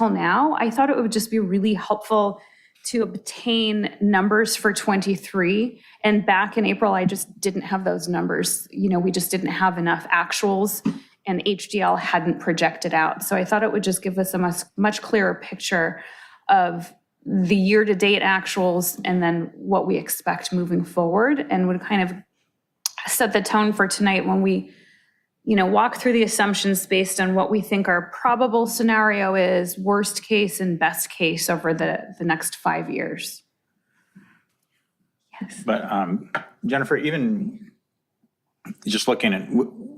till now, I thought it would just be really helpful to obtain numbers for 23. And back in April, I just didn't have those numbers. We just didn't have enough actuals, and HDL hadn't projected out. So I thought it would just give us a much clearer picture of the year-to-date actuals and then what we expect moving forward, and would kind of set the tone for tonight when we walk through the assumptions based on what we think our probable scenario is, worst case and best case over the next 5 years. Yes. But Jennifer, even just looking at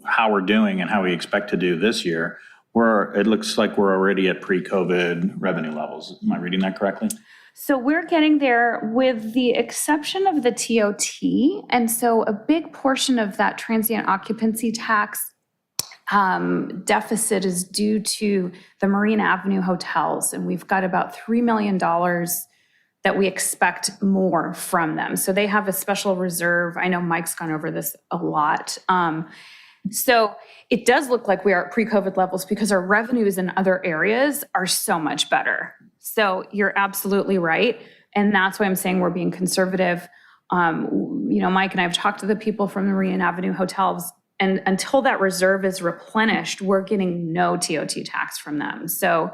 how we're doing and how we expect to do this year, it looks like we're already at pre-COVID revenue levels. Am I reading that correctly? So we're getting there with the exception of the TOT. And so a big portion of that transient occupancy tax deficit is due to the Marine Avenue hotels. And we've got about $3 million that we expect more from them. So they have a special reserve. I know Mike's gone over this a lot. So it does look like we are at pre-COVID levels because our revenues in other areas are so much better. So you're absolutely right. And that's why I'm saying we're being conservative. Mike and I have talked to the people from the Marine Avenue hotels, and until that reserve is replenished, we're getting no TOT tax from them. So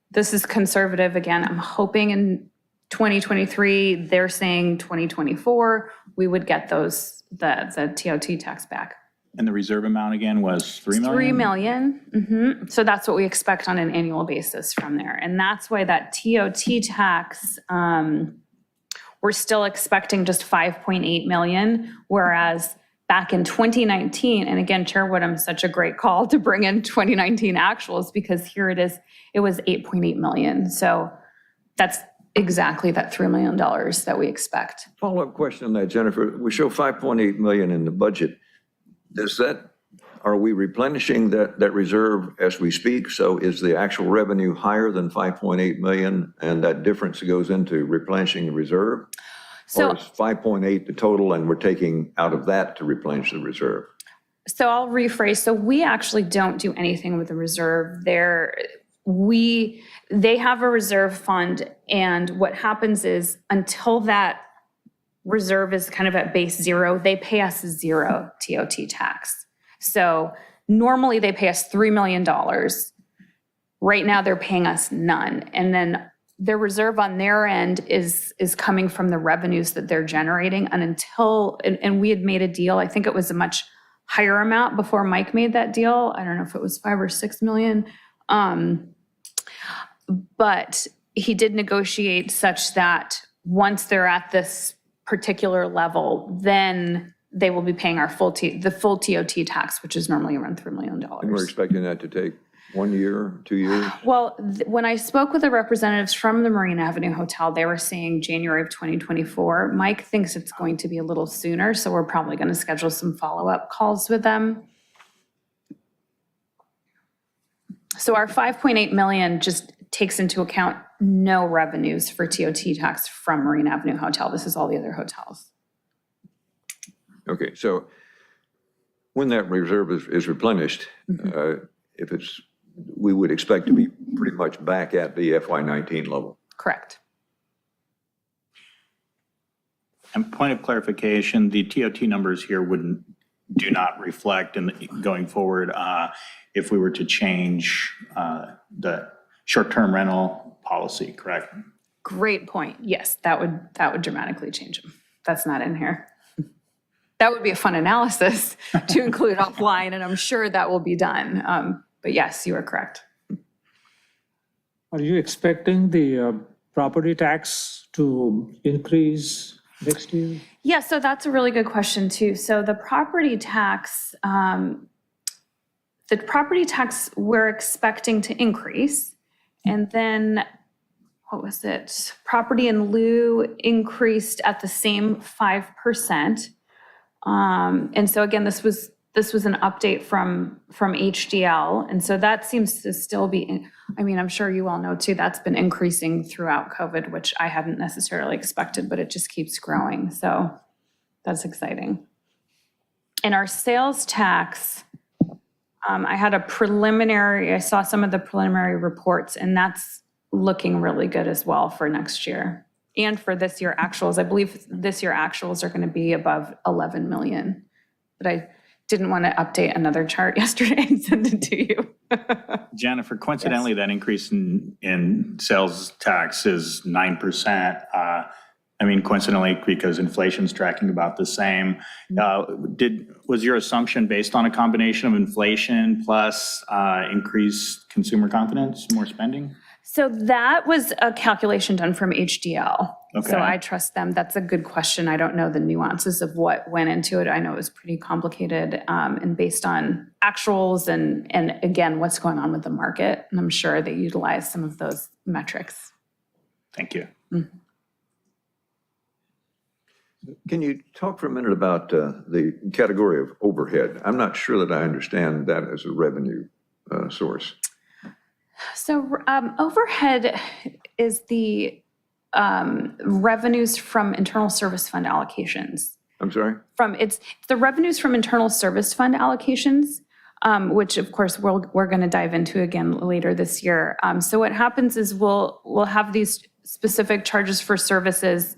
this is conservative. Again, I'm hoping in 2023, they're saying 2024, we would get the TOT tax back. And the reserve amount again was $3 million? $3 million. Mm-hmm. So that's what we expect on an annual basis from there. And that's why that TOT tax, we're still expecting just $5.8 million, whereas back in 2019, and again, Chairwood, such a great call to bring in 2019 actuals, because here it is, it was $8.8 million. So that's exactly that $3 million that we expect. Follow-up question on that, Jennifer. We show $5.8 million in the budget. Are we replenishing that reserve as we speak? So is the actual revenue higher than 5.8 million, and that difference goes into replenishing the reserve? So, or is 5.8 the total and we're taking out of that to replenish the reserve? So I'll rephrase. So we actually don't do anything with the reserve. They have a reserve fund, and what happens is until that reserve is kind of at base zero, they pay us zero TOT tax. So normally they pay us $3 million. Right now they're paying us none. And then their reserve on their end is coming from the revenues that they're generating. And we had made a deal, I think it was a much higher amount before Mike made that deal. I don't know if it was 5 or 6 million. But he did negotiate such that once they're at this particular level, then they will be paying the full TOT tax, which is normally around $3 million. And we're expecting that to take 1 year, 2 years? Well, when I spoke with the representatives from the Marine Avenue Hotel, they were saying January of 2024. Mike thinks it's going to be a little sooner, so we're probably going to schedule some follow-up calls with them. So our $5.8 million just takes into account no revenues for TOT tax from Marine Avenue Hotel. This is all the other hotels. Okay, so when that reserve is replenished, we would expect to be pretty much back at the FY19 level. Correct. And point of clarification, the TOT numbers here do not reflect going forward if we were to change the short-term rental policy, correct? Great point. Yes, that would dramatically change them. That's not in here. That would be a fun analysis to include offline, and I'm sure that will be done. But yes, you are correct. Are you expecting the property tax to increase next year? Yeah, so that's a really good question too. So the property tax we're expecting to increase. And then, what was it? Property in lieu increased at the same 5%. And so again, this was an update from HDL. And so that seems to still be, I'm sure you all know too, that's been increasing throughout COVID, which I hadn't necessarily expected, but it just keeps growing. So that's exciting. And our sales tax, I saw some of the preliminary reports, and that's looking really good as well for next year. And for this year actuals, I believe this year actuals are going to be above 11 million. But I didn't want to update another chart yesterday and send it to you. Jennifer, coincidentally, that increase in sales tax is 9%. I mean, coincidentally, because inflation's tracking about the same. Was your assumption based on a combination of inflation plus increased consumer confidence, more spending? So that was a calculation done from HDL. Okay. So I trust them. That's a good question. I don't know the nuances of what went into it. I know it was pretty complicated and based on actuals and again, what's going on with the market. And I'm sure they utilize some of those metrics. Thank you. Mm-hmm. Can you talk for a minute about the category of overhead? I'm not sure that I understand that as a revenue source. So overhead is the revenues from internal service fund allocations. I'm sorry? It's the revenues from internal service fund allocations, which of course we're going to dive into again later this year. So what happens is we'll have these specific charges for services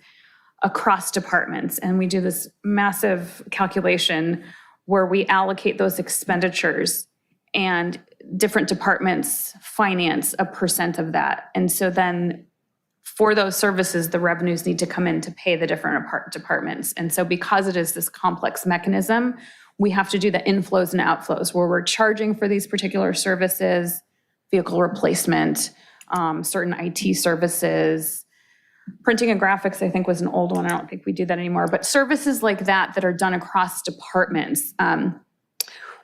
across departments, and we do this massive calculation where we allocate those expenditures, and different departments finance a percent of that. And so then for those services, the revenues need to come in to pay the different departments. And so because it is this complex mechanism, we have to do the inflows and outflows where we're charging for these particular services, vehicle replacement, certain IT services. Printing and graphics, I think, was an old one. I don't think we do that anymore. But services like that are done across departments,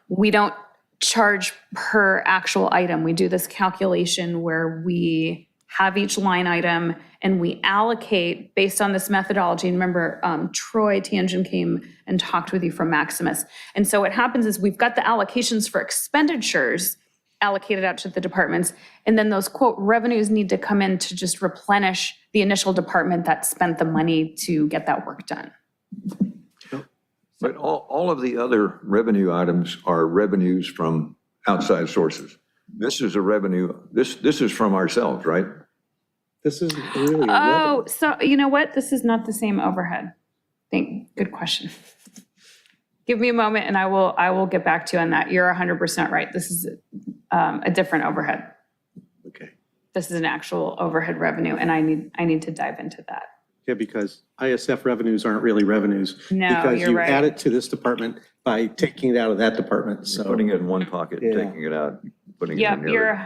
we don't charge per actual item. We do this calculation where we have each line item and we allocate based on this methodology. And remember, Troy Tangent came and talked with you from Maximus. And so what happens is we've got the allocations for expenditures allocated out to the departments, and then those quote revenues need to come in to just replenish the initial department that spent the money to get that work done. But all of the other revenue items are revenues from outside sources. This is a revenue, this is from ourselves, right? This is really. Oh, so you know what? This is not the same overhead. Good question. Give me a moment and I will get back to you on that. You're 100% right. This is a different overhead. Okay. This is an actual overhead revenue, and I need to dive into that. Yeah, because ISF revenues aren't really revenues. No, Because you're you right. add it to this department by taking it out of that department, so. Putting it in one pocket, Yeah. taking it out, putting it Yep, in the other.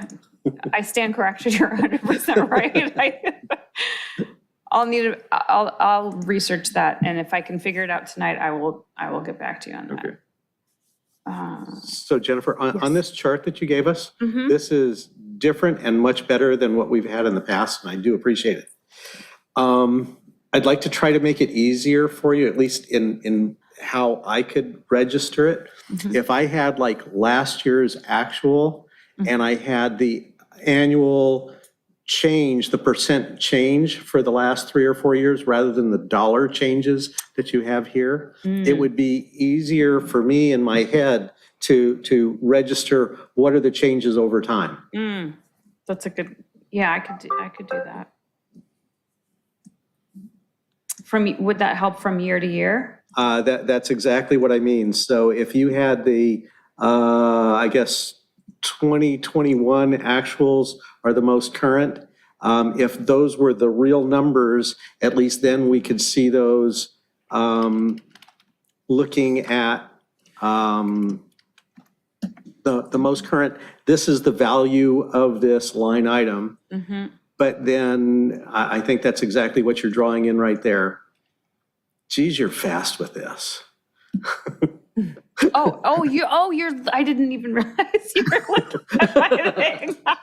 I stand corrected. You're 100% right. I'll research that, and if I can figure it out tonight, I will get back to you on that. Okay. So Jennifer, on this chart that you gave us, Mm-hmm. this is different and much better than what we've had in the past, and I do appreciate it. I'd like to try to make it easier for you, at least in how I could register it. Mm-hmm. If I had like last year's actual and I had the annual change, the percent change for the last 3 or 4 years, rather than the dollar changes that you have here, it would be easier for me in my head to register what are the changes over time. That's a good. Yeah, I could do that. Would that help from year to year? That's exactly what I mean. So if you had the, I guess, 2021 actuals are the most current, if those were the real numbers, at least then we could see those looking at the most current. This is the value of this line item. But then I think that's exactly what you're drawing in right there. Geez, you're fast with this. You're, I didn't even realize you were looking at my thing. I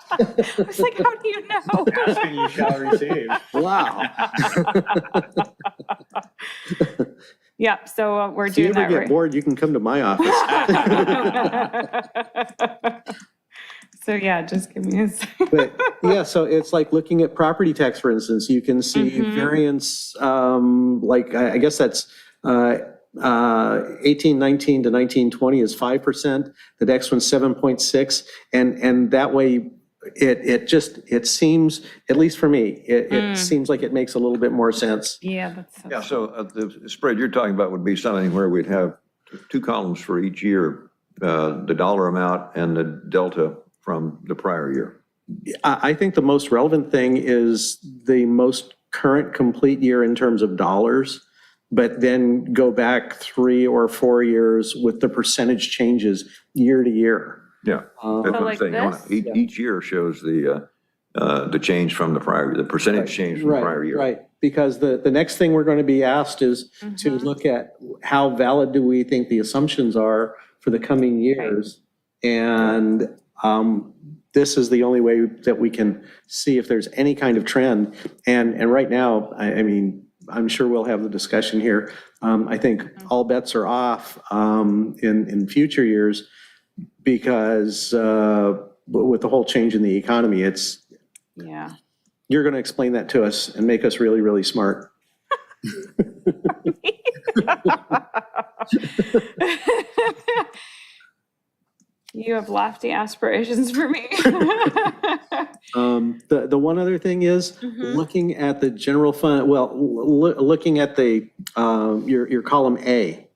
was like, how do you know? Asking you shall receive. Wow. Yeah, so we're If you doing ever that get right. bored, you can come to my office. So yeah, just give me a second. But yeah, so it's like looking at property tax, for instance, you can see variance, like I guess that's 1819 to 1920 is 5%. The next one's 7.6. And that way, it seems, at least for me, it seems like it makes a little bit more sense. Yeah, that's so. Yeah, so the spread you're talking about would be something where we'd have two columns for each year, the dollar amount and the delta from the prior year. I think the most relevant thing is the most current complete year in terms of dollars, but then go back 3 or 4 years with the percentage changes year to year. Yeah, that's what I'm like saying. I wanna- this? Each year shows the change from the prior, the percentage change from the prior year. Right, because the next thing we're going to be asked is to look at how valid do we think the assumptions are for the coming years? And this is the only way that we can see if there's any kind of trend. And right now, I mean, I'm sure we'll have the discussion here. I think all bets are off in future years because with the whole change in the economy, Yeah. you're going to explain that to us and make us really, really smart. You have lofty aspirations for me. The one other thing is looking at the general fund, well, looking at the, your column A.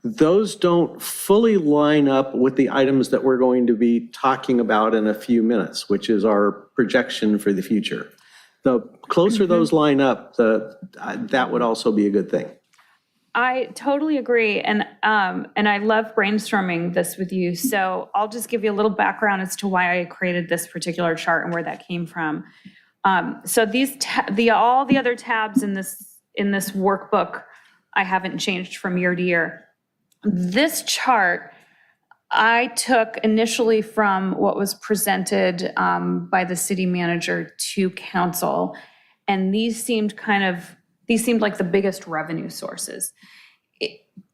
Those don't fully line up with the items that we're going to be talking about in a few minutes, which is our projection for the future. The closer those line up, that would also be a good thing. I totally agree, and I love brainstorming this with you. So I'll just give you a little background as to why I created this particular chart and where that came from. So these all the other tabs in this workbook, I haven't changed from year to year. This chart I took initially from what was presented by the city manager to council, and these seemed like the biggest revenue sources.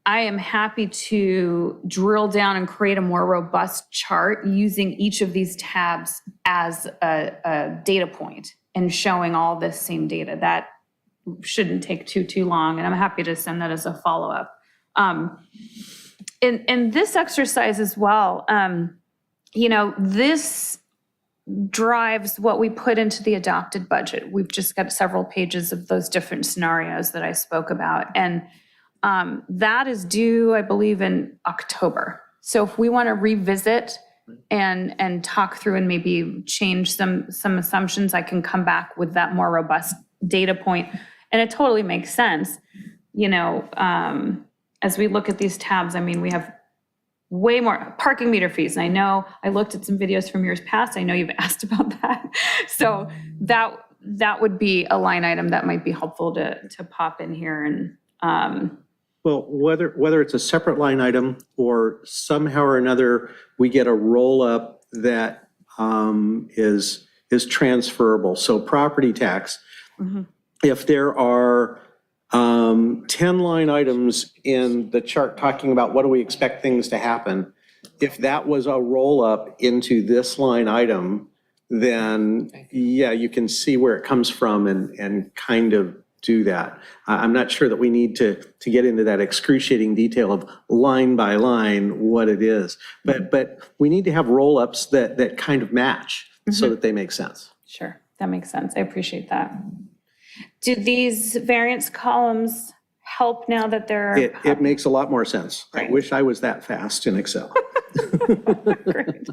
I am happy to drill down and create a more robust chart using each of these tabs as a data point and showing all this same data. That shouldn't take too long, and I'm happy to send that as a follow-up. In this exercise as well, this drives what we put into the adopted budget. We've just got several pages of those different scenarios that I spoke about. And that is due, I believe, in October. So if we want to revisit and talk through and maybe change some assumptions, I can come back with that more robust data point. And it totally makes sense. As we look at these tabs, I mean, we have way more parking meter fees. And I know I looked at some videos from years past. I know you've asked about that. So that would be a line item that might be helpful to pop in here. And Well, whether it's a separate line item or somehow or another, we get a roll-up that is transferable. So property tax, if there are 10 line items in the chart talking about what do we expect things to happen, if that was a roll-up into this line item, then yeah, you can see where it comes from and kind of do that. I'm not sure that we need to get into that excruciating detail of line by line what it is, but we need to have roll-ups that kind of match so that they make sense. sure, that makes sense. I appreciate that. Do these variance columns help now that they're? It makes a lot more sense. I Great. wish I was that fast in Excel. Great.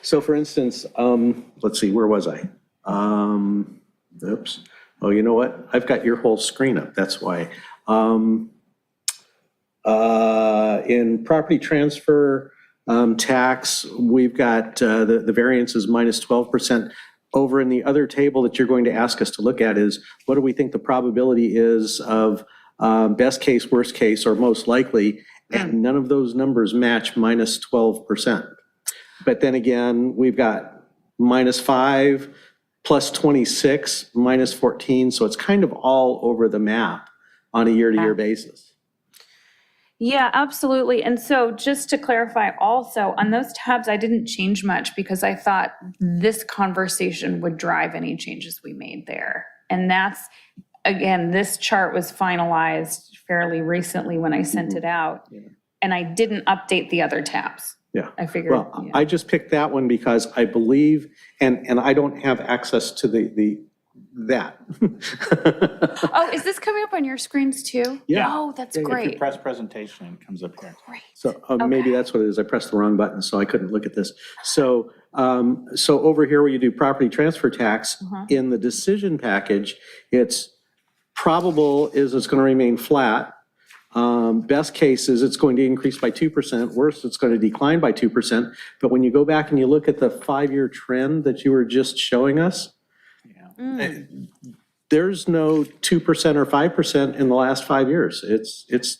So for instance, let's see, where was I? Oops. Oh, you know what? I've got your whole screen up, that's why. In property transfer tax, we've got the variance is minus 12%. Over in the other table that you're going to ask us to look at is, what do we think the probability is of best case, worst case, or most likely? And none of those numbers match minus 12%. But then again, we've got minus 5, plus 26, minus 14. So it's kind of all over the map on a year-to-year basis. Yeah, absolutely. And so just to clarify also, on those tabs, I didn't change much because I thought this conversation would drive any changes we made there. And that's, again, this chart was finalized fairly recently when I sent it out. and I didn't update the other tabs. Yeah. I figured, Well, yeah. I just picked that one because I believe, and I don't have access to that. Oh, is this coming up on your screens too? Yeah. Oh, that's If you great. press presentation, it comes up here. Great. So maybe that's what it is. I pressed the wrong button, so I couldn't look at this. So, so over here where you do property transfer tax, in the decision package, it's probable is it's going to remain flat. Best case is it's going to increase by 2%. Worst, it's going to decline by 2%. But when you go back and you look at the 5-year trend that you were just showing us, there's no 2% or 5% in the last 5 years. It's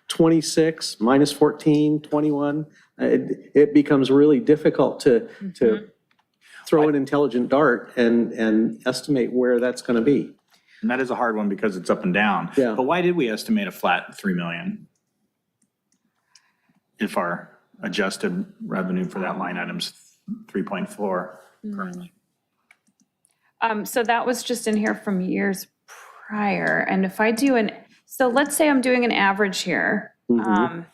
26, minus 14, 21. It becomes really difficult to throw an intelligent dart and estimate where that's going to be. And that is a hard one because it's up and down. Yeah. But why did we estimate a flat 3 million? If our adjusted revenue for that line item's 3.4 currently. So that was just in here from years prior. And if I do so let's say I'm doing an average here. So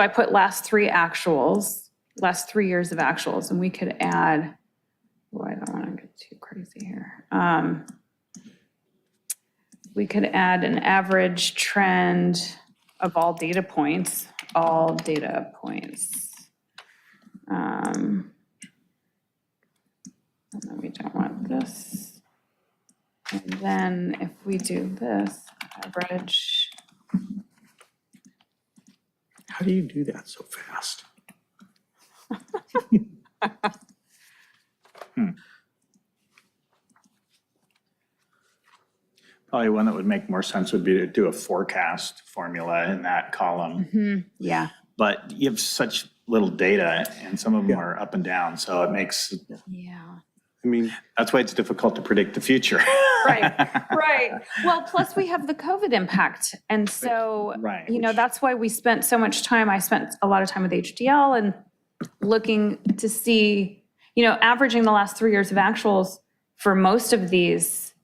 I put last 3 years of actuals, and we could add, I don't want to get too crazy here. We could add an average trend of all data points. And then we don't want this. And then if we do this, average, How do you do that so fast? Probably one that would make more sense would be to do a forecast formula in that column. yeah, But you have such little data and some of them are up and down. So it makes, yeah. I mean, that's why it's difficult to predict the future. Right. Well, plus we have the COVID impact. And so, Right, that's why we spent so much time. I spent a lot of time with HDL and looking to see, averaging the last 3 years of actuals for most of these,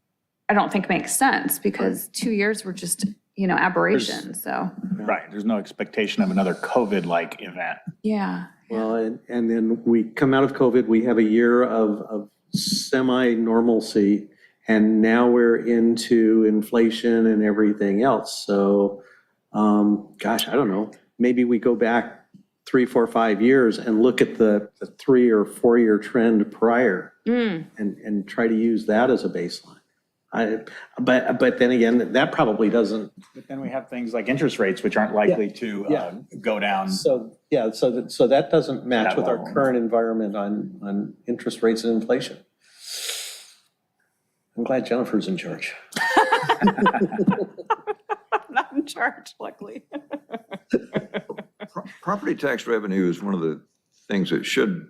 I don't think makes sense because 2 years were just, aberrations. So, Right. There's no expectation of another COVID-like event. yeah. well, and then we come out of COVID, we have a year of semi-normalcy, and now we're into inflation and everything else. So, gosh, I don't know. Maybe we go back 3, 4, 5 years and look at the 3 or 4 year trend prior and try to use that as a baseline. But then again, that probably doesn't. But then we have things like interest rates, which aren't likely to go down. So, yeah, so that doesn't match That with our level. current environment on interest rates and inflation. I'm glad Jennifer's in charge. Not in charge, luckily. Property tax revenue is one of the things that should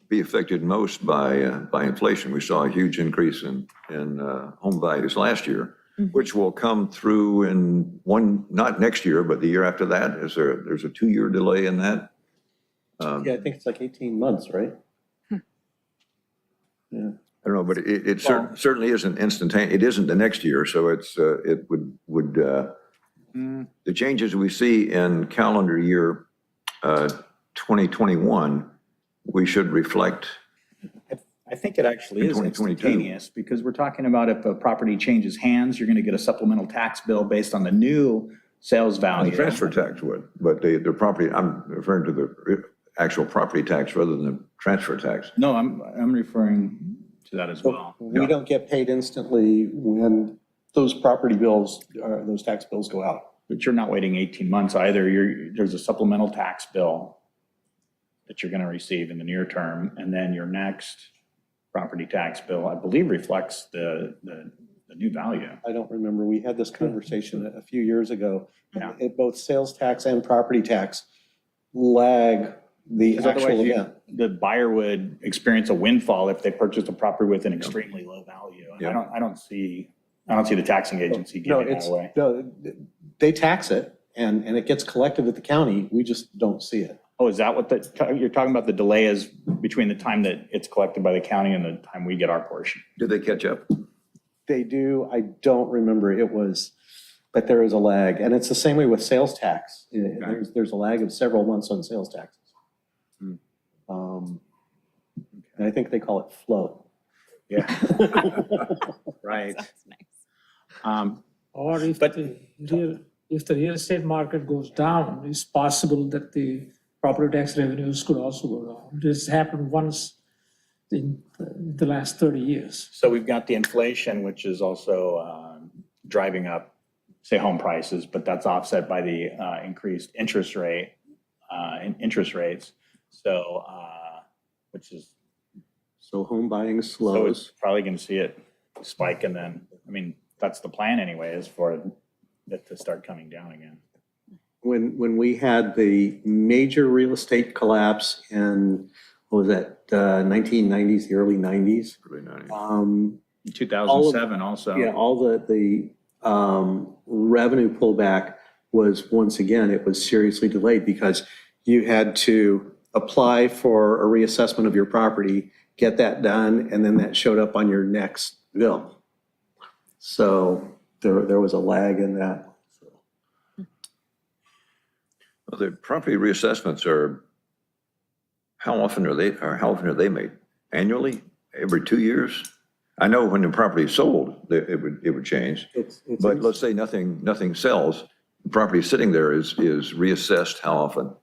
be affected most by inflation. We saw a huge increase in home values last year, which will come through in not next year, but the year after that. There's a 2-year delay in that? Yeah, I think it's like 18 months, right? Yeah. I don't know, but it certainly isn't instantaneous. It isn't the next year, so it would the changes we see in calendar year 2021, we should reflect. I think it actually is 2022. instantaneous because we're talking about if a property changes hands, you're going to get a supplemental tax bill based on the new sales value. The transfer tax would, but the property, I'm referring to the actual property tax rather than the transfer tax. No, I'm referring to that as well. We don't get paid instantly when those property bills, those tax bills go out. But you're not waiting 18 months either. There's a supplemental tax bill that you're going to receive in the near term, and then your next property tax bill, I believe, reflects the new value. I don't remember. We had this conversation a few years ago. Yeah. Both sales tax and property tax lag the Because actual otherwise, event. the buyer would experience a windfall if they purchased a property with an extremely low value. And Yeah. I don't see the taxing agency No, giving that away. no, they tax it and it gets collected at the county. We just don't see it. Oh, is that what you're talking about? The delay is between the time that it's collected by the county and the time we get our portion? Did they catch up? They do. I don't remember. It was but there is a lag. And it's the same way with sales tax. There's a lag of several months on sales taxes. And I think they call it float. Yeah. Right. That's nice. Or if But- if the real estate market goes down, it's possible that the property tax revenues could also go down. This happened once in the last 30 years. So we've got the inflation, which is also driving up, say, home prices, but that's offset by the increased interest rates. So, which is, So home buying so slows. it's probably going to see it spike, and then, I mean, that's the plan anyway, is for it to start coming down again. When we had the major real estate collapse in, what was that, 1990s, the early 90s? Really nice. 2007 also. Yeah, all the revenue pullback was, once again, it was seriously delayed because you had to apply for a reassessment of your property, get that done, and then that showed up on your next bill. So there was a lag in that. Well, the property reassessments are, how often are they made? Annually? Every 2 years? I know when the property is sold, it would change. It's But let's say nothing sells, the property sitting there is reassessed how often?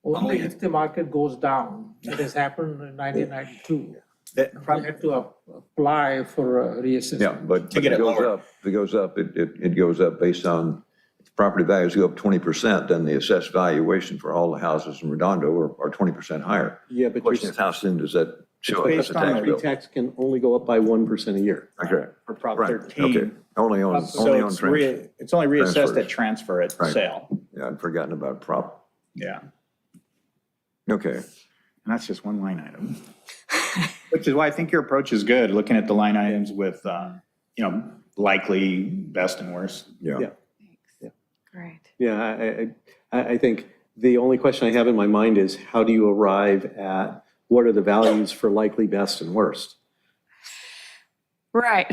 Only if the market goes down. It has happened in 1992. That We prob- had to apply for a reassessment. Yeah, but To get it it goes lower. up, if it goes up, it goes up based on, if property values go up 20%, then the assessed valuation for all the houses in Redondo are 20% higher. Yeah, The but question is, how soon does that show up as based a on tax property bill? tax can only go up by 1% a year. Okay, for Prop right, 13. okay. Only on So transfer. it's only reassessed transfers. at transfer at Right. sale. Yeah, I'd forgotten about prop. Yeah. Okay. And that's just one line item. Which is why I think your approach is good, looking at the line items with, likely best and worst. Yeah. Yeah. Great. Yeah, I think the only question I have in my mind is how do you arrive at what are the values for likely best and worst? Right.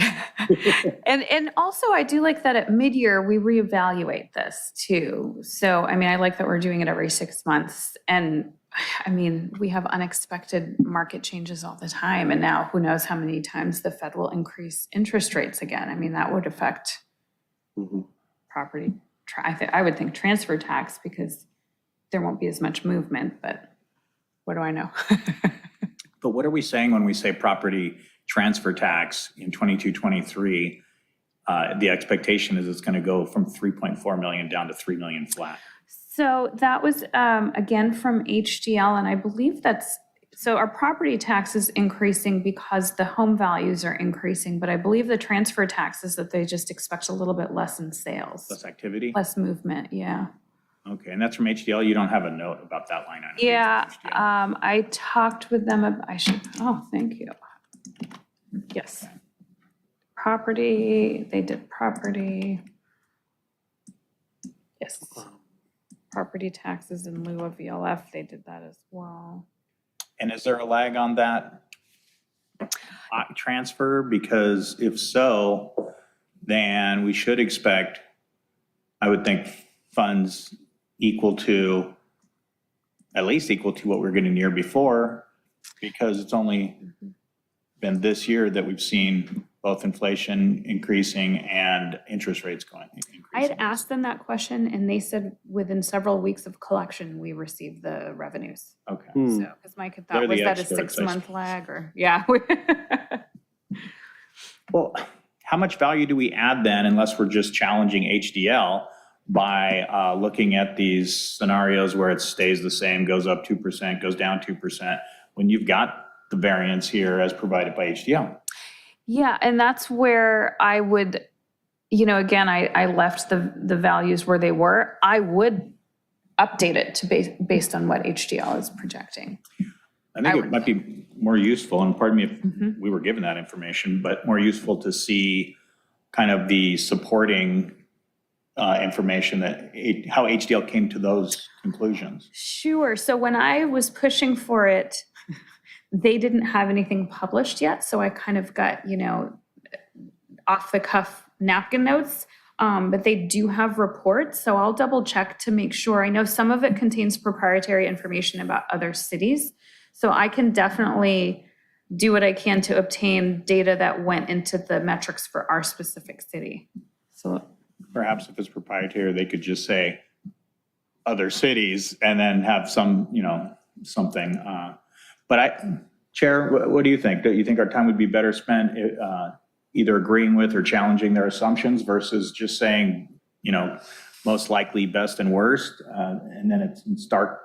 And also I do like that at mid-year, we reevaluate this too. So, I mean, I like that we're doing it every 6 months. And I mean, we have unexpected market changes all the time. And now who knows how many times the Fed will increase interest rates again. I mean, that would affect Mhm. property, I would think transfer tax because there won't be as much movement, but what do I know? But what are we saying when we say property transfer tax in 22, 23? The expectation is it's going to go from 3.4 million down to 3 million flat. So that was, again, from HDL, and I believe so our property tax is increasing because the home values are increasing, but I believe the transfer tax is that they just expect a little bit less in sales, Less activity? less movement, yeah. Okay, and that's from HDL. You don't have a note about that line item? Yeah, HDL. I talked with them, thank you. Yes. Property, they did property. Yes. Property taxes in lieu of VLF, they did that as well. And is there a lag on that transfer? Because if so, then we should expect, I would think, funds equal to, at least equal to what we we're getting the year before, because it's only been this year that we've seen both inflation increasing and interest rates increasing. I had asked them that question and they said within several weeks of collection, we received the revenues. Okay. Hmm. So, because Mike had They're thought, was the that a experts, I 6-month suppose. lag or, yeah. Well, how much value do we add then unless we're just challenging HDL by looking at these scenarios where it stays the same, goes up 2%, goes down 2%, when you've got the variance here as provided by HDL? Yeah, and that's where I would, again, I left the values where they were. I would update it to based on what HDL is projecting. I think it might be more useful, and pardon me if we were given that information, but more useful to see kind of the supporting information that, how HDL came to those conclusions. Sure. So when I was pushing for it, they didn't have anything published yet. So I kind of got, off the cuff napkin notes. but they do have reports, so I'll double check to make sure. I know some of it contains proprietary information about other cities, so I can definitely do what I can to obtain data that went into the metrics for our specific city. So Perhaps if it's proprietary, they could just say other cities and then have some, something. Chair, what do you think? Do you think our time would be better spent either agreeing with or challenging their assumptions versus just saying, most likely, best and worst, and then it's in stark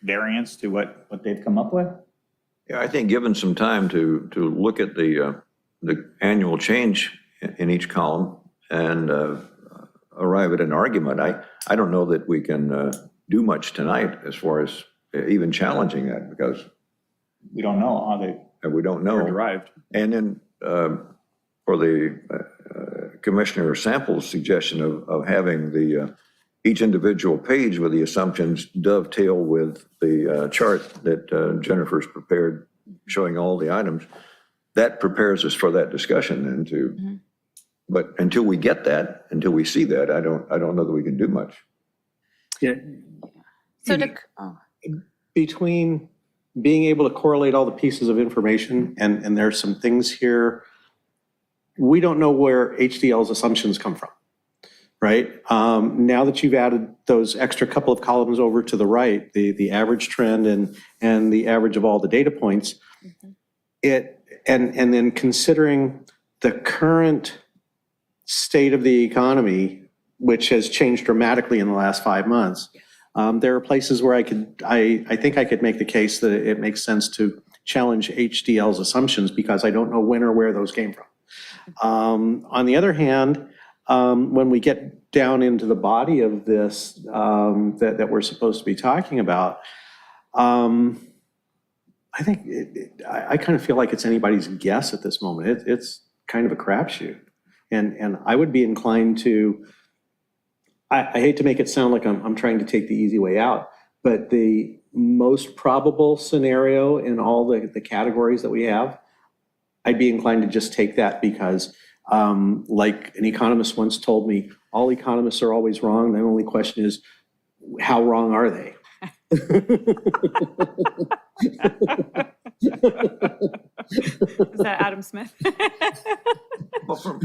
variance to what they've come up with? Yeah, I think given some time to look at the annual change in each column and arrive at an argument, I don't know that we can do much tonight as far as even challenging that, because We don't know how we don't they're know. derived. And then for the Commissioner Sample's suggestion of having each individual page with the assumptions dovetail with the chart that Jennifer's prepared, showing all the items, that prepares us for that discussion then but until we get that, until we see that, I don't know that we can do much. Yeah. So Between being able to correlate all the pieces of information, and there's some things here, we don't know where HDL's assumptions come from, right? Now that you've added those extra couple of columns over to the right, the average trend and the average of all the data points, and then considering the current state of the economy, which has changed dramatically in the last 5 months, there are places where I think I could make the case that it makes sense to challenge HDL's assumptions because I don't know when or where those came from. On the other hand, when we get down into the body of this that we're supposed to be talking about, I think I kind of feel like it's anybody's guess at this moment. It's kind of a crapshoot. And I would be inclined to, I hate to make it sound like I'm trying to take the easy way out, but the most probable scenario in all the categories that we have, I'd be inclined to just take that because, like an economist once told me, all economists are always wrong. The only question is, how wrong are they? is that Adam Smith? Well,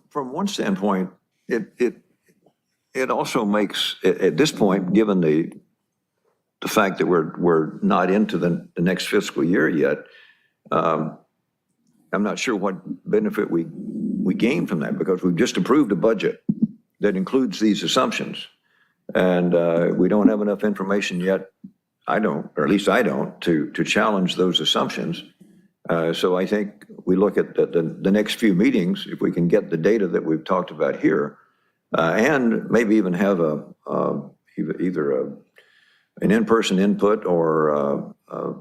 from one standpoint, it also makes, at this point, given the fact that we're not into the next fiscal year yet, I'm not sure what benefit we gain from that, because we've just approved a budget that includes these assumptions. And we don't have enough information yet, or at least I don't, to challenge those assumptions. So I think we look at the next few meetings, if we can get the data that we've talked about here, and maybe even have either an in-person input or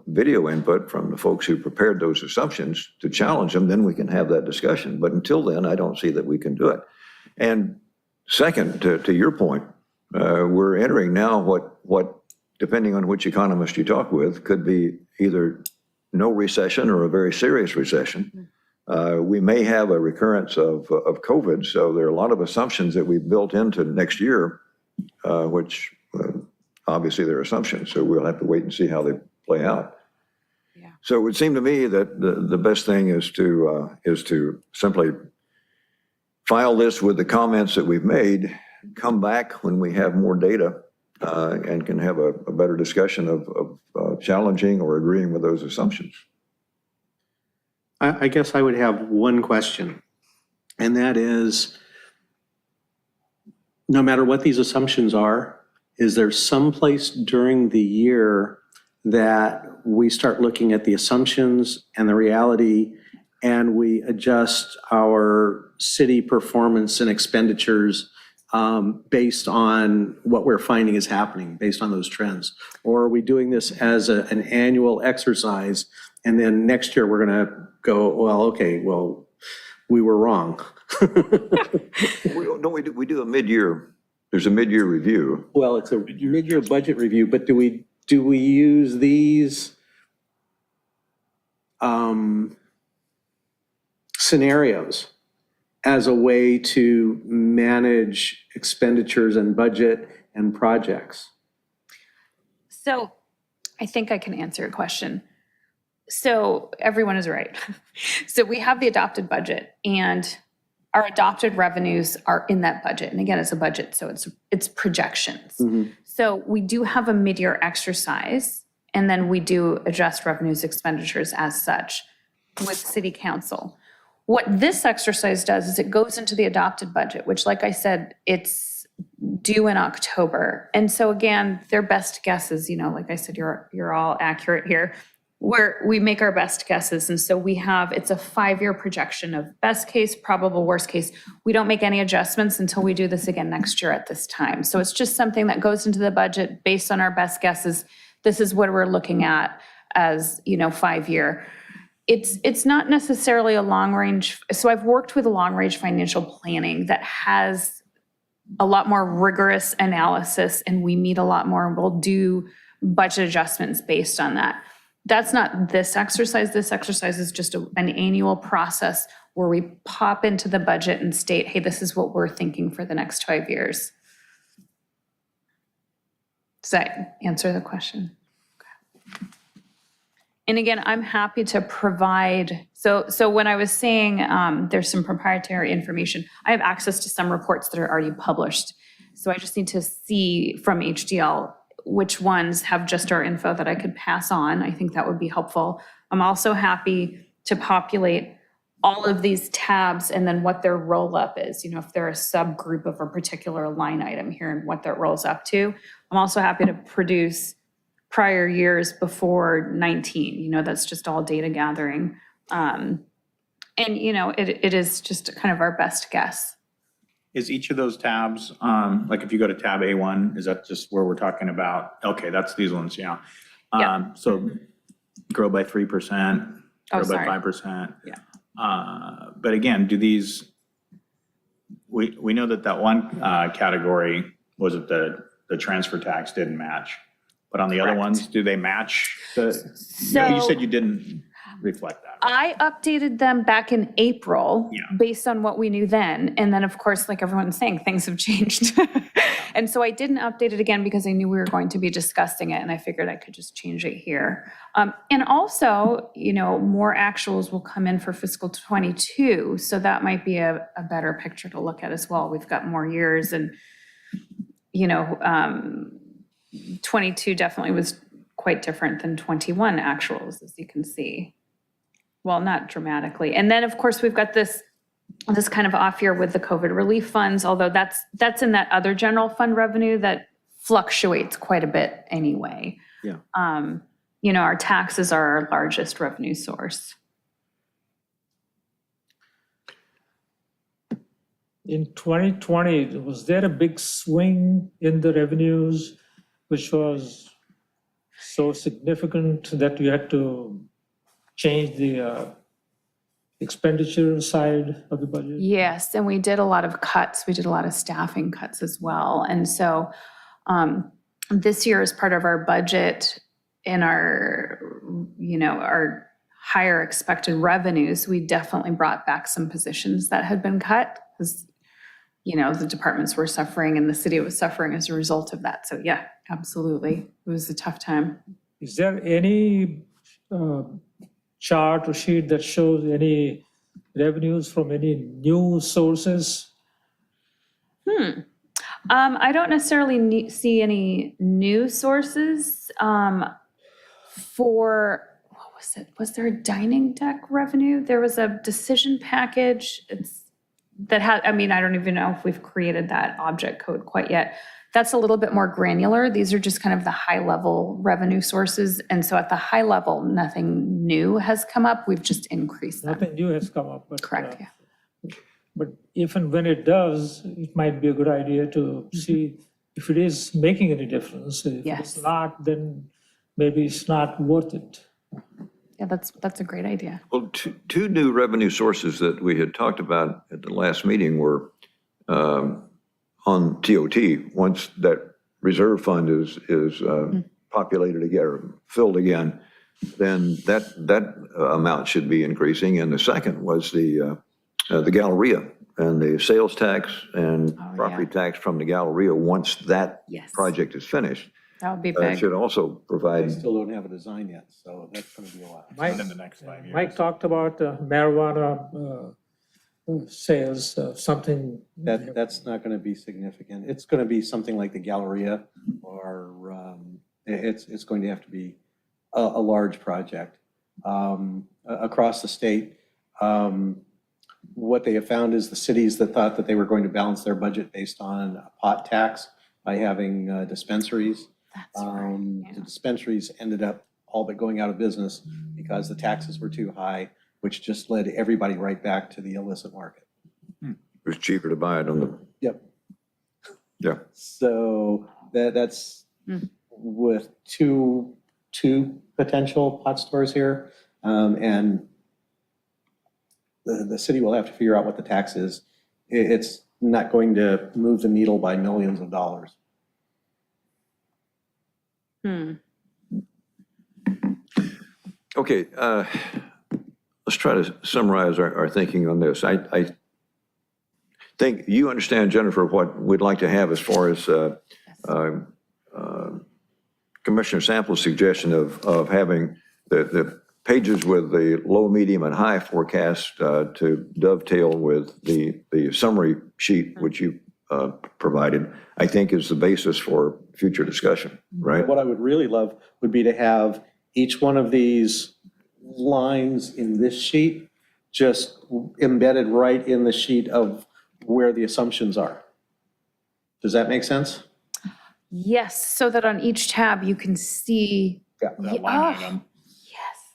video input from the folks who prepared those assumptions to challenge them, then we can have that discussion. But until then, I don't see that we can do it. And second, to your point, we're entering now what, depending on which economist you talk with, could be either no recession or a very serious recession. We may have a recurrence of COVID, so there are a lot of assumptions that we've built into next year, which obviously they're assumptions, so we'll have to wait and see how they play out. Yeah. So it would seem to me that the best thing is to simply file this with the comments that we've made, come back when we have more data, and can have a better discussion of challenging or agreeing with those assumptions. I guess I would have one question, and that is, no matter what these assumptions are, is there some place during the year that we start looking at the assumptions and the reality, and we adjust our city performance and expenditures based on what we're finding is happening, based on those trends? Or are we doing this as an annual exercise, and then next year we're going to go, well, okay, well, we were wrong? We do a mid-year, there's a mid-year review. Well, it's a mid-year budget review, but do we use these scenarios as a way to manage expenditures and budget and projects? So I think I can answer your question. So everyone is right. So we have the adopted budget, and our adopted revenues are in that budget. And again, it's a budget, so it's projections. So we do have a mid-year exercise, and then we do adjust revenues, expenditures as such with city council. What this exercise does is it goes into the adopted budget, which, like I said, it's due in October. And so again, their best guesses, like I said, you're all accurate here, where we make our best guesses. And so it's a 5-year projection of best case, probable worst case. We don't make any adjustments until we do this again next year at this time. So it's just something that goes into the budget based on our best guesses. This is what we're looking at as, 5-year. It's not necessarily a long range. So I've worked with a long range financial planning that has a lot more rigorous analysis, and we meet a lot more, and we'll do budget adjustments based on that. That's not this exercise. This exercise is just an annual process where we pop into the budget and state, hey, this is what we're thinking for the next 5 years. Does that answer the question? Okay. And again, I'm happy to provide, so when I was saying there's some proprietary information, I have access to some reports that are already published. So I just need to see from HDL which ones have just our info that I could pass on. I think that would be helpful. I'm also happy to populate all of these tabs and then what their roll up is, if they're a subgroup of a particular line item here and what that rolls up to. I'm also happy to produce prior years before 19, that's just all data gathering. And, it is just kind of our best guess. Is each of those tabs, like if you go to tab A1, is that just where we're talking about? Okay, that's these ones, yeah. So grow by 3%, grow by 5%. Yeah. But again, do these, we know that one category was it the transfer tax didn't match. But on the other ones, do they match? You said you didn't reflect that. I updated them back in April based on what we knew then. And then, of course, like everyone's saying, things have changed. And so I didn't update it again because I knew we were going to be discussing it, and I figured I could just change it here. And also, more actuals will come in for fiscal 22. So that might be a better picture to look at as well. We've got more years, and, 22 definitely was quite different than 21 actuals, as you can see. Well, not dramatically. And then, of course, we've got this kind of off year with the COVID relief funds, although that's in that other general fund revenue that fluctuates quite a bit anyway. Yeah. Our taxes are our largest revenue source. In 2020, was there a big swing in the revenues, which was so significant that you had to change the expenditure side of the budget? Yes, and we did a lot of cuts. We did a lot of staffing cuts as well. And so this year, as part of our budget and our higher expected revenues, we definitely brought back some positions that had been cut because, the departments were suffering and the city was suffering as a result of that. So yeah, absolutely. It was a tough time. Is there any chart or sheet that shows any revenues from any new sources? I don't necessarily see any new sources for, what was it? Was there a dining deck revenue? There was a decision package. I don't even know if we've created that object code quite yet. That's a little bit more granular. These are just kind of the high level revenue sources. And so at the high level, nothing new has come up. We've just increased them. Nothing new has come up. But, Correct, yeah. But if and when it does, it might be a good idea to see if it is making any difference. If Yes. it's not, then maybe it's not worth it. Yeah, that's a great idea. Well, two new revenue sources that we had talked about at the last meeting were on TOT. Once that reserve fund is populated again or filled again, then that amount should be increasing. And the second was the the Galleria and the sales tax and Oh, property yeah. tax from the Galleria, once that Yes. project is finished, That would be big. should also I provide, still don't have a design yet, so that's going to be a lot. Mike, in the next 5 years. Mike talked about marijuana sales, something. That's not going to be significant. It's going to be something like the Galleria, or it's going to have to be a large project. Across the state, what they have found is the cities that thought that they were going to balance their budget based on a pot tax by having dispensaries. That's right. The dispensaries ended up all but going out of business because the taxes were too high, which just led everybody right back to the illicit market. it was cheaper to buy it on the, Yep. yeah. So that's with two potential pot stores here. And the city will have to figure out what the tax is. It's not going to move the needle by millions of dollars. Okay, let's try to summarize our thinking on this. I think you understand, Jennifer, what we'd like to have as far as Commissioner Sample's suggestion of having the pages with the low, medium, and high forecast to dovetail with the summary sheet which you provided, I think is the basis for future discussion, right? What I would really love would be to have each one of these lines in this sheet just embedded right in the sheet of where the assumptions are. Does that make sense? Yes, so that on each tab you can see. That line Oh, item. yes.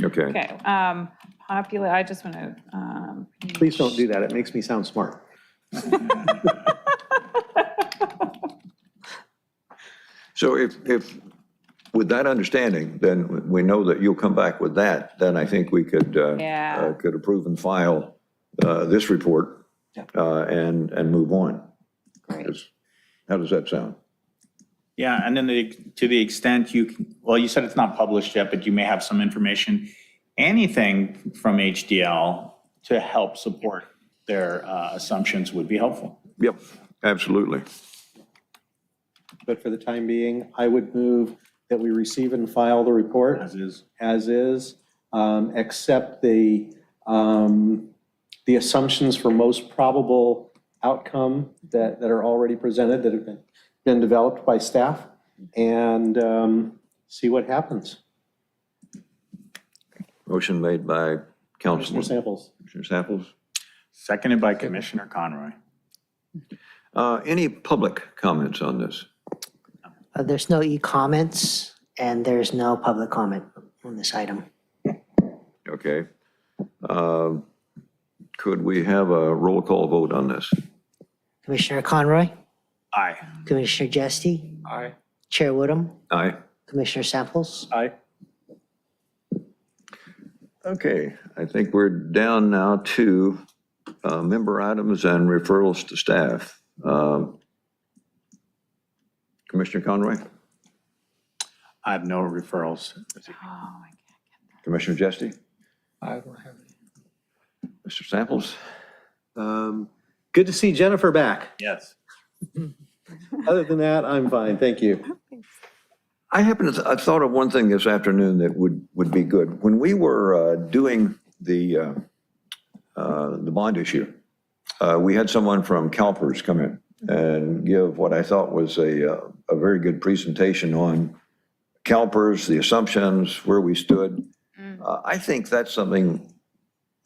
Okay. Okay, I just want to. Please don't do that. It makes me sound smart. So if, with that understanding, then we know that you'll come back with that, then I think we could, Yeah. could approve and file this report and move on. Great. How does that sound? Yeah, and then to the extent well, you said it's not published yet, but you may have some information, anything from HDL to help support their assumptions would be helpful. Yep, absolutely. But for the time being, I would move that we receive and file the report As is. accept the assumptions for most probable outcome that are already presented, that have been developed by staff, and see what happens. Motion made by Commissioner Councilman Samples. Commissioner Samples. Seconded by Commissioner Conroy. Any public comments on this? There's no e-comments, and there's no public comment on this item. Okay. Could we have a roll call vote on this? Commissioner Conroy, Aye. Commissioner Jesty, Aye. Chair Woodham, Aye. Commissioner Samples. Aye. Okay, I think we're down now to member items and referrals to staff. Commissioner Conroy, I have no referrals. Oh, I can't get Commissioner Jesty, I don't have any. Mr. Samples. Good to see Jennifer back. Yes. Other than that, I'm fine. Thank you. I I thought of one thing this afternoon that would be good. When we were doing the bond issue, we had someone from CalPERS come in and give what I thought was a very good presentation on CalPERS, the assumptions, where we stood. I think that's something,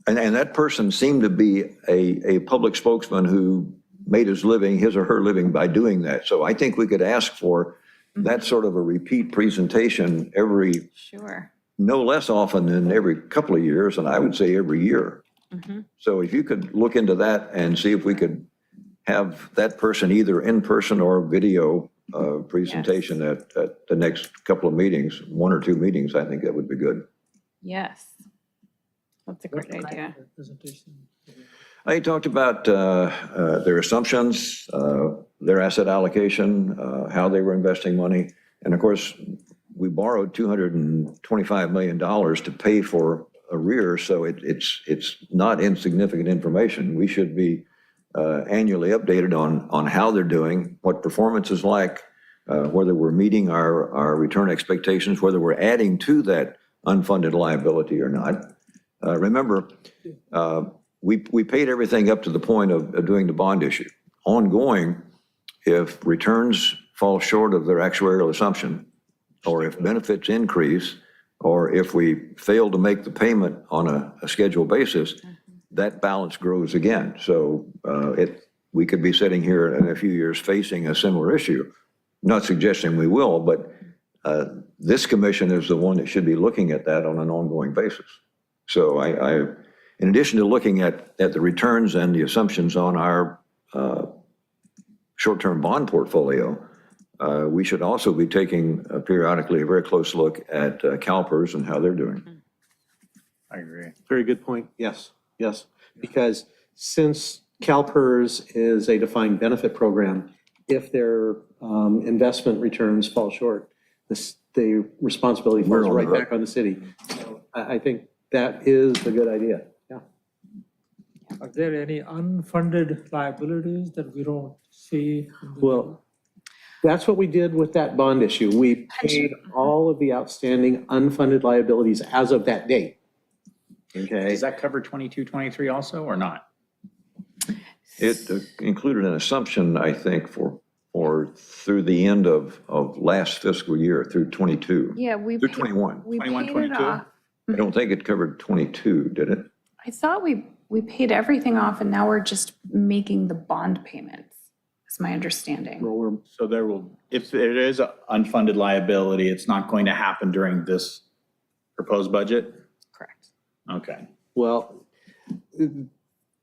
and that person seemed to be a public spokesman who made his or her living by doing that. So I think we could ask for that sort of a repeat presentation every, Sure. no less often than every couple of years, and I would say every year. So if you could look into that and see if we could have that person either in person or video presentation at the next couple of meetings, 1 or 2 meetings, I think that would be good. Yes. That's a great idea. Presentation. I talked about their assumptions, their asset allocation, how they were investing money. And of course, we borrowed $225 million to pay for arrears, so it's not insignificant information. We should be annually updated on how they're doing, what performance is like, whether we're meeting our return expectations, whether we're adding to that unfunded liability or not. Remember, we paid everything up to the point of doing the bond issue. Ongoing, if returns fall short of their actuarial assumption, or if benefits increase, or if we fail to make the payment on a scheduled basis, that balance grows again. So we could be sitting here in a few years facing a similar issue. Not suggesting we will, but this commission is the one that should be looking at that on an ongoing basis. So in addition to looking at the returns and the assumptions on our short-term bond portfolio, we should also be taking periodically a very close look at CalPERS and how they're doing. I agree. Very good point. Yes, yes. Because since CalPERS is a defined benefit program, if their investment returns fall short, the responsibility We're falls on the right hook. back on the city. So I think that is a good idea. Yeah. Are there any unfunded liabilities that we don't see? in the- Well, that's what we did with that bond issue. We paid all of the outstanding unfunded liabilities as of that date. Okay? Does that cover 22, 23 also, or not? It included an assumption, I think, for through the end of last fiscal year, through 22. Yeah, we. Through paid- 21. We 21, paid it 22? off. I don't think it covered 22, did it? I thought we paid everything off and now we're just making the bond payments, is my understanding. Well, we're So there will, if it is an unfunded liability, it's not going to happen during this proposed budget? Correct. Okay. Well,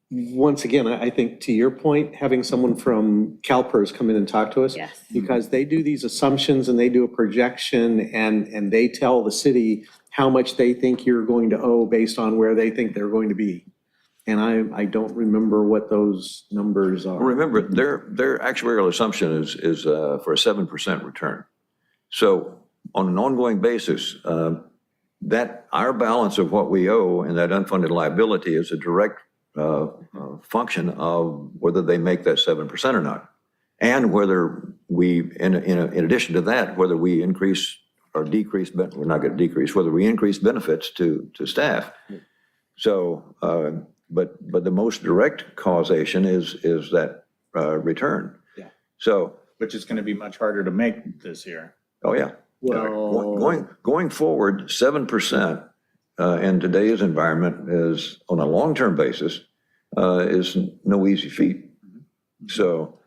once again, I think to your point, having someone from CalPERS come in and talk to us. Yes. Because they do these assumptions and they do a projection and they tell the city how much they think you're going to owe based on where they think they're going to be. And I don't remember what those numbers Well, are. remember, their actuarial assumption is for a 7% return. So on an ongoing basis, that our balance of what we owe and that unfunded liability is a direct function of whether they make that 7% or not. And whether we, in addition to that, whether we increase or decrease, we're not going to decrease, whether we increase benefits to staff. So, but the most direct causation is that return. Yeah. So, Which is going to be much harder to make this year. oh yeah. Well- Going forward, 7% in today's environment is, on a long-term basis, is no easy feat. So,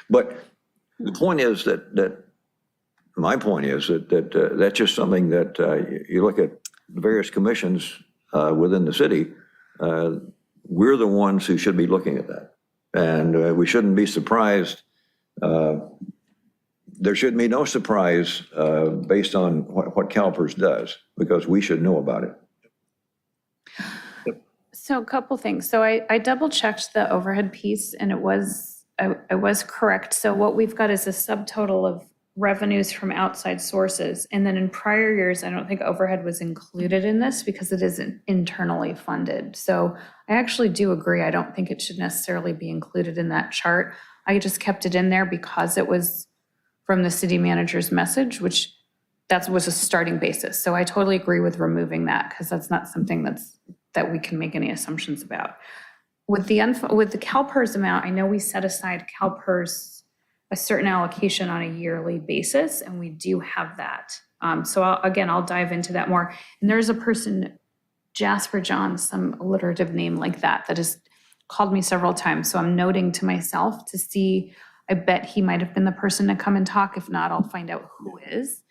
but the point is my point is that that's just something that you look at the various commissions within the city, we're the ones who should be looking at that. And we shouldn't be surprised. There should be no surprise based on what CalPERS does, because we should know about it. So a couple things. So I double checked the overhead piece and I was correct. So what we've got is a subtotal of revenues from outside sources. And then in prior years, I don't think overhead was included in this because it isn't internally funded. So I actually do agree. I don't think it should necessarily be included in that chart. I just kept it in there because it was from the city manager's message, which that was a starting basis. So I totally agree with removing that because that's not something that we can make any assumptions about. With the CalPERS amount, I know we set aside CalPERS a certain allocation on a yearly basis, and we do have that. So I'll dive into that more. And there's a person, Jasper John, some alliterative name like that has called me several times. So I'm noting to myself to see, I bet he might have been the person to come and talk. If not, I'll find out who is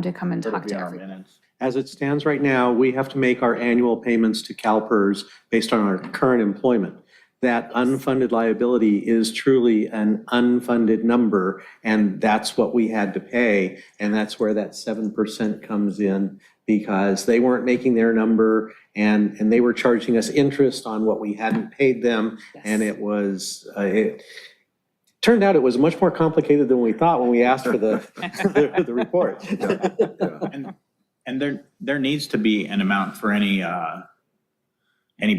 to come and It'll talk be to our everyone. minutes. As it stands right now, we have to make our annual payments to CalPERS based on our current employment. That unfunded liability is truly an unfunded number, and that's what we had to pay. And that's where that 7% comes in, because they weren't making their number and they were charging us interest on what we hadn't paid them. And it was, it turned out it was much more complicated than we thought when we asked for the report. And there needs to be an amount for any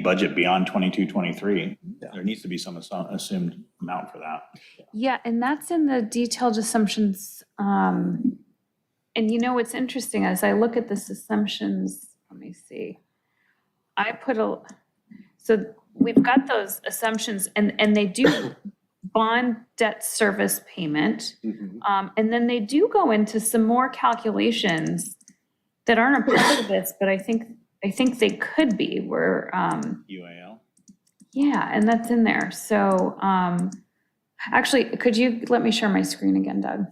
budget beyond 22, 23. There needs to be some assumed amount for that. Yeah, and that's in the detailed assumptions. And you know, what's interesting, as I look at this assumptions, let me see. So we've got those assumptions and they do bond debt service payment. And then they do go into some more calculations that aren't a part of this, but I think they could be where, UAL? yeah, and that's in there. So, actually, could you let me share my screen again, Doug?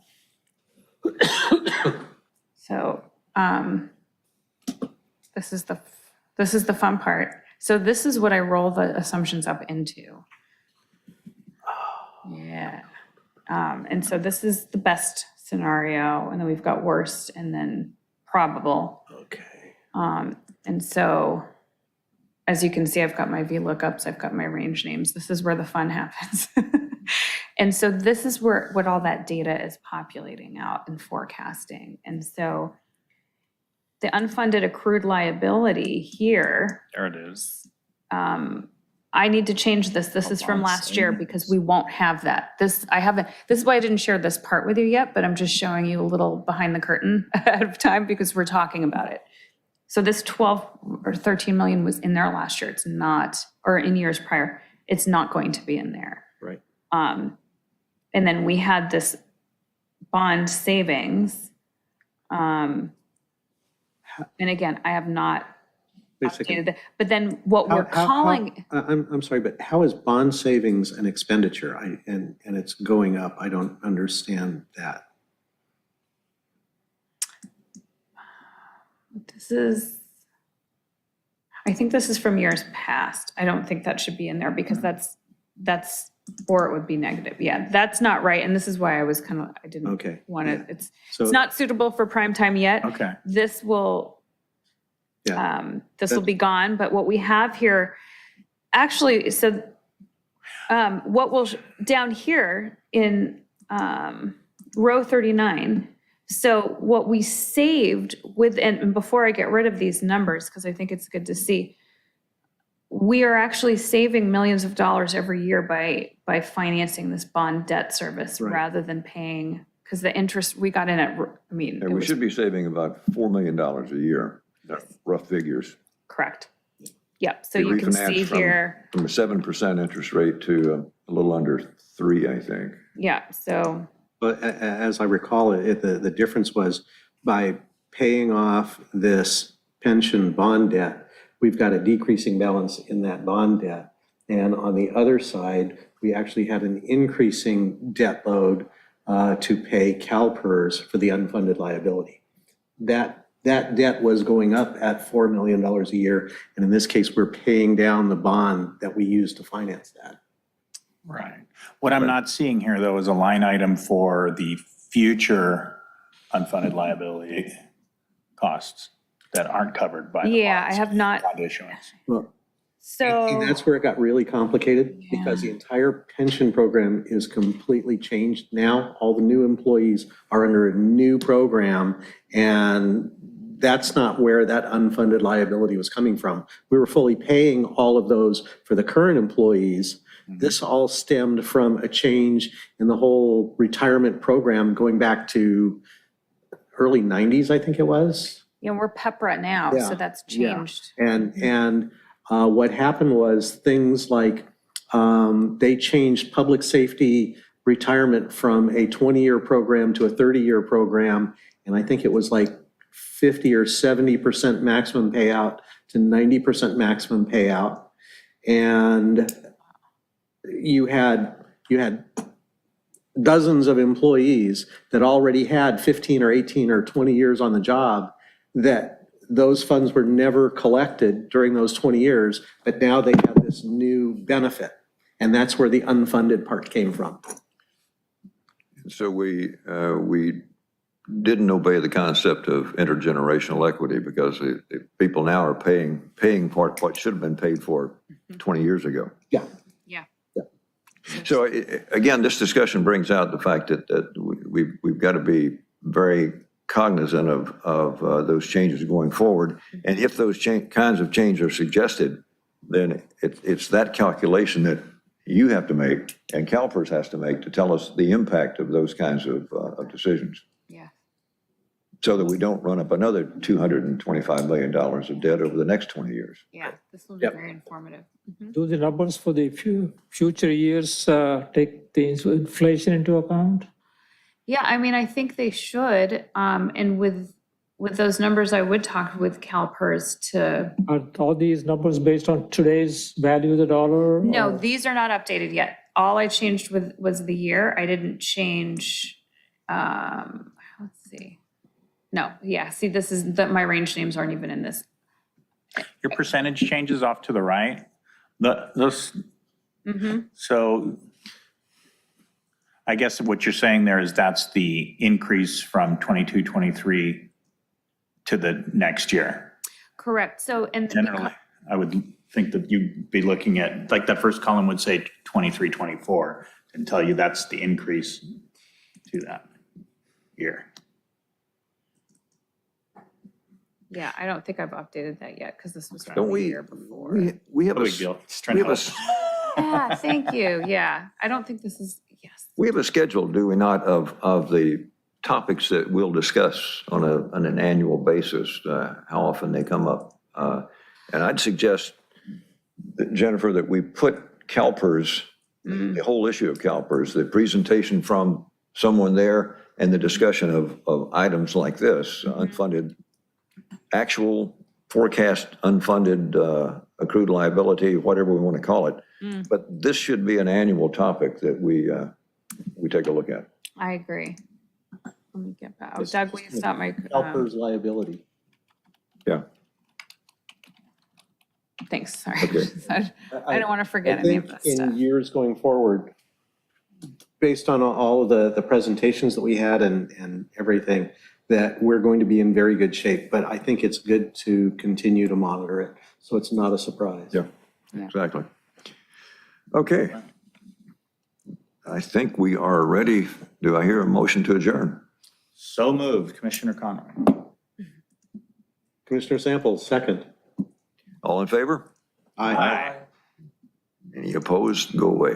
So, this is the fun part. So this is what I roll the assumptions up into. Yeah. And so this is the best scenario, and then we've got worst, and then probable. Okay. And so, as you can see, I've got my VLOOKUPs, I've got my range names. This is where the fun happens. And so this is what all that data is populating out and forecasting. And so the unfunded accrued liability here, There it is. I need to change this. This is from last year because we won't have that. This is why I didn't share this part with you yet, but I'm just showing you a little behind the curtain ahead of time because we're talking about it. So this 12 or 13 million was in there last year. It's not, or in years prior, it's not going to be in there. Right. And then we had this bond savings. And again, I have not Wait a second. updated it. But then what we're calling, I'm sorry, but how is bond savings an expenditure? And it's going up. I don't understand that. I think this is from years past. I don't think that should be in there because that's, or it would be negative. Yeah, that's not right. And this is why I didn't Okay, want yeah. to, it's So, not suitable for prime time yet. Okay. This will yeah, be gone, but what we have here, actually, so what will, down here in row 39, so what we saved with, and before I get rid of these numbers, because I think it's good to see, we are actually saving millions of dollars every year by financing this bond debt service Right. rather than paying, because the interest, we got in at, I mean, Yeah, it we was should be saving about $4 million a year, rough figures, correct. Yep, so We you can refinance see from- here. from a 7% interest rate to a little under 3, I think. Yeah, so, but as I recall it, the difference was by paying off this pension bond debt, we've got a decreasing balance in that bond debt. And on the other side, we actually had an increasing debt load to pay CalPERS for the unfunded liability. That debt was going up at $4 million a year. And in this case, we're paying down the bond that we used to finance that. Right. What I'm not seeing here, though, is a line item for the future unfunded liability costs that aren't covered by the yeah, I bonds, have not, bond issuance. Well, so. and that's where it got really complicated because the entire pension program is completely changed now. All the new employees are under a new program, and that's not where that unfunded liability was coming from. We were fully paying all of those for the current employees. This all stemmed from a change in the whole retirement program going back to early 90s, I think it was. Yeah, we're PEPRA now, Yeah, so that's yeah. changed. And what happened was things like they changed public safety retirement from a 20-year program to a 30-year program. And I think it was like 50 or 70% maximum payout to 90% maximum payout. And you had dozens of employees that already had 15 or 18 or 20 years on the job that those funds were never collected during those 20 years, but now they have this new benefit. And that's where the unfunded part came from. So we didn't obey the concept of intergenerational equity because the people now are paying for what should have been paid for 20 years ago. Yeah. Yeah. So again, this discussion brings out the fact that we've got to be very cognizant of those changes going forward. And if those kinds of changes are suggested, then it's that calculation that you have to make and CalPERS has to make to tell us the impact of those kinds of decisions, Yeah. so that we don't run up another $225 million of debt over the next 20 years. Yeah, this will be Yep. very informative. Do the numbers for the future years take the inflation into account? Yeah, I mean, I think they should. And with those numbers, I would talk with CalPERS to, Are all these numbers based on today's value of the dollar? no, or- these are not updated yet. All I changed was the year. I didn't change, let's see. No, yeah, see, this is, my range names aren't even in this. Your percentage changes off to the right. Those, so I guess what you're saying there is that's the increase from 22, 23 to the next year. Correct, so, and. Generally, I would think that you'd be looking at, like that first column would say 23, 24, and tell you that's the increase to that year. Yeah, I don't think I've updated that yet, because this was Don't from the we, year before. we have No a, big deal. Just trying we to have help. a, Yeah, thank you, yeah. I don't think this is, yes. we have a schedule, do we not, of the topics that we'll discuss on an annual basis, how often they come up. And I'd suggest, that, Jennifer, that we put CalPERS, the whole issue of CalPERS, the presentation from someone there and the discussion of items like this, unfunded, actual forecast, unfunded accrued liability, whatever we want to call it. But this should be an annual topic that we take a look at. I agree. Let me get back. Oh, Doug, will you stop my, CalPERS liability. Yeah. thanks, sorry. Okay. I don't want to forget I any of think this stuff. in years going forward, based on all of the presentations that we had and everything, that we're going to be in very good shape. But I think it's good to continue to monitor it, so it's not a surprise. Yeah, exactly. Okay. I think we are ready. Do I hear a motion to adjourn? So moved, Commissioner Conroy. Commissioner Samples, second. All in favor? Aye. Any opposed? Go away.